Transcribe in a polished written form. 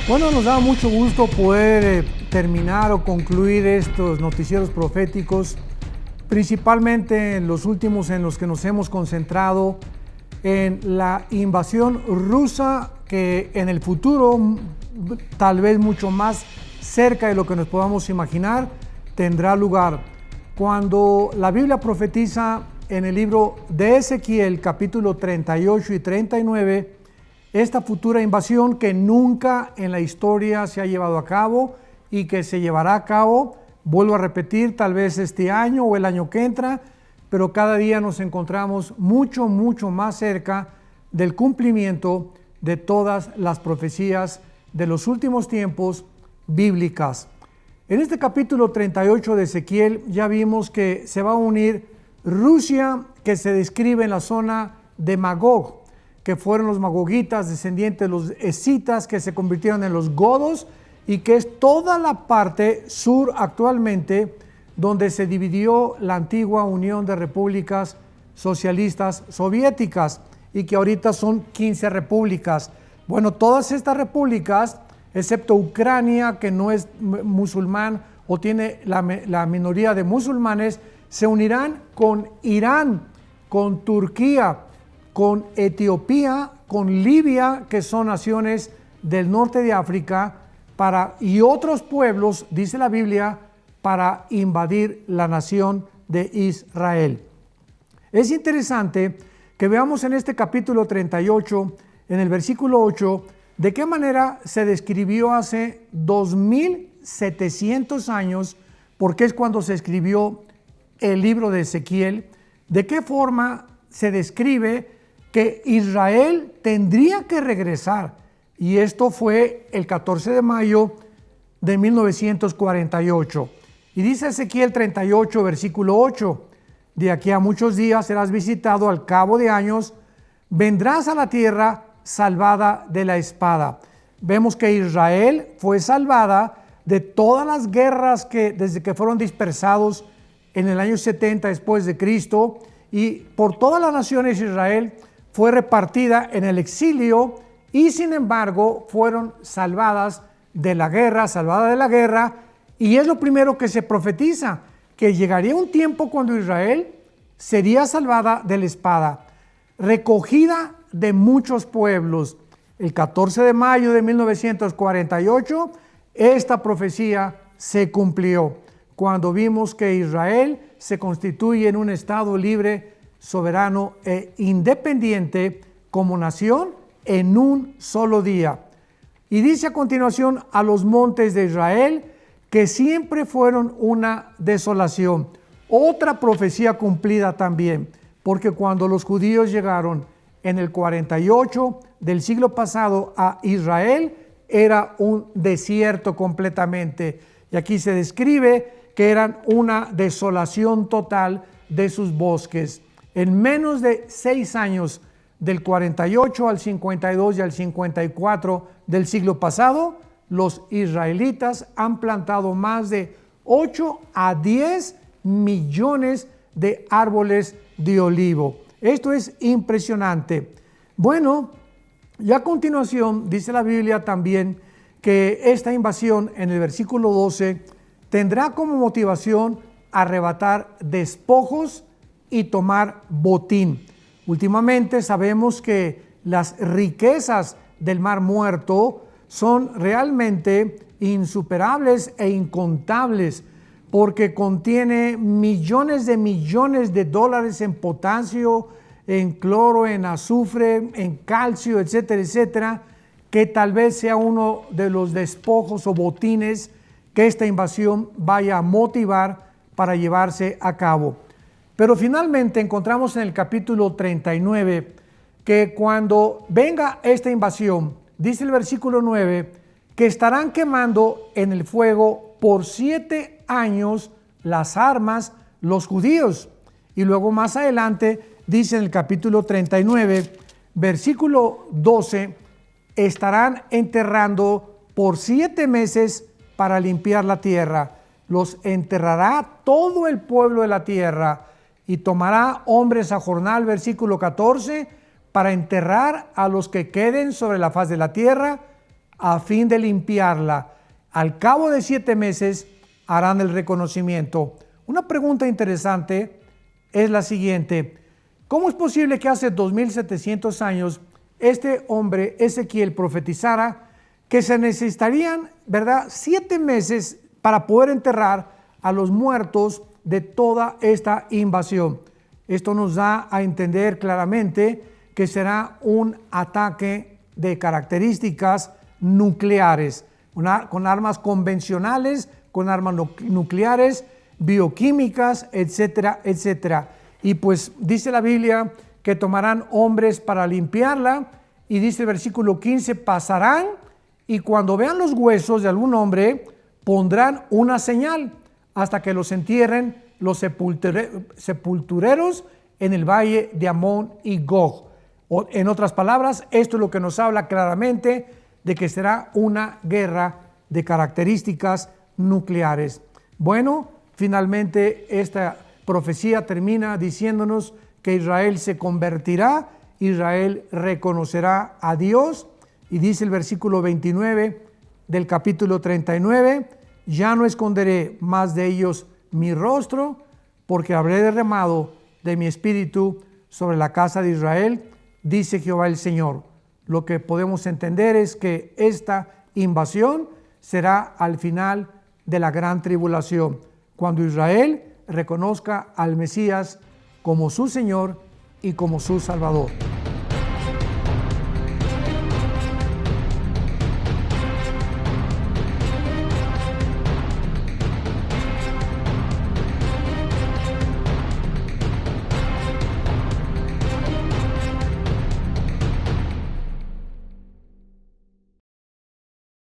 Bueno, nos da mucho gusto poder terminar o concluir estos noticieros proféticos, principalmente en los últimos en los que nos hemos concentrado en la invasión rusa, que en el futuro, tal vez mucho más cerca de lo que nos podamos imaginar, tendrá lugar. Cuando la Biblia profetiza en el libro de Ezequiel, capítulo 38 y 39, esta futura invasión que nunca en la historia se ha llevado a cabo y que se llevará a cabo, vuelvo a repetir, tal vez este año o el año que entra, pero cada día nos encontramos mucho más cerca del cumplimiento de todas las profecías de los últimos tiempos bíblicas. En este capítulo 38 de Ezequiel ya vimos que se va a unir Rusia, que se describe en la zona de Magog, que fueron los magogitas, descendientes de los escitas, que se convirtieron en los godos, y que es toda la parte sur actualmente donde se dividió la antigua Unión de Repúblicas Socialistas Soviéticas, y que ahorita son 15 repúblicas. Bueno, todas estas repúblicas, excepto Ucrania, que no es musulmán o tiene la minoría de musulmanes, se unirán con Irán, con Turquía, con Etiopía, con Libia, que son naciones del norte de África, y otros pueblos, dice la Biblia, para invadir la nación de Israel. Es interesante que veamos en este capítulo 38, en el versículo 8, de qué manera se describió hace 2700 años, porque es cuando se escribió el libro de Ezequiel, de qué forma se describe que Israel tendría que regresar, y esto fue el 14 de mayo de 1948. Y dice Ezequiel 38, versículo 8, de aquí a muchos días serás visitado, al cabo de años vendrás a la tierra salvada de la espada. Vemos que Israel fue salvada de todas las guerras que desde que fueron dispersados en el año 70 después de Cristo, y por todas las naciones Israel fue repartida en el exilio, y sin embargo fueron salvadas de la guerra, y es lo primero que se profetiza, que llegaría un tiempo cuando Israel sería salvada de la espada, recogida de muchos pueblos. El 14 de mayo de 1948, esta profecía se cumplió, cuando vimos que Israel se constituye en un estado libre, soberano e independiente como nación en un solo día. Y dice a continuación: a los montes de Israel, que siempre fueron una desolación. Otra profecía cumplida también, porque cuando los judíos llegaron en el 48 del siglo pasado a Israel, era un desierto completamente. Y aquí se describe que eran una desolación total de sus bosques. En menos de 6 años, del 48 al 52 y al 54 del siglo pasado, los israelitas han plantado más de 8 a 10 millones de árboles de olivo. Esto es impresionante. Bueno, y a continuación dice la Biblia también que esta invasión, en el versículo 12, tendrá como motivación arrebatar despojos y tomar botín. Últimamente sabemos que las riquezas del Mar Muerto son realmente insuperables e incontables, porque contiene millones de dólares en potasio, en cloro, en azufre, en calcio, etcétera, etcétera, que tal vez sea uno de los despojos o botines que esta invasión vaya a motivar para llevarse a cabo. Pero finalmente encontramos en el capítulo 39 que cuando venga esta invasión, dice el versículo 9, que estarán quemando en el fuego por 7 años las armas los judíos. Y luego más adelante dice en el capítulo 39, versículo 12, estarán enterrando por 7 meses para limpiar la tierra. Los enterrará todo el pueblo de la tierra, y tomará hombres a jornal, versículo 14, para enterrar a los que queden sobre la faz de la tierra, a fin de limpiarla. Al cabo de 7 meses harán el reconocimiento. Una pregunta interesante es la siguiente: ¿cómo es posible que hace 2700 años este hombre Ezequiel profetizara que se necesitarían, ¿verdad?, 7 meses para poder enterrar a los muertos de toda esta invasión? Esto nos da a entender claramente que será un ataque de características nucleares, con armas convencionales, con armas nucleares, bioquímicas, etcétera, etcétera. Y pues dice la Biblia que tomarán hombres para limpiarla, y dice el versículo 15, pasarán y cuando vean los huesos de algún hombre, pondrán una señal hasta que los entierren los sepultureros en el valle de Amón y Gog. En otras palabras, esto es lo que nos habla claramente de que será una guerra de características nucleares. Bueno, finalmente esta profecía termina diciéndonos que Israel se convertirá, Israel reconocerá a Dios, y dice el versículo 29 del capítulo 39, ya no esconderé más de ellos mi rostro, porque habré derramado de mi espíritu sobre la casa de Israel, dice Jehová el Señor. Lo que podemos entender es que esta invasión será al final de la gran tribulación, cuando Israel reconozca al Mesías como su Señor y como su Salvador.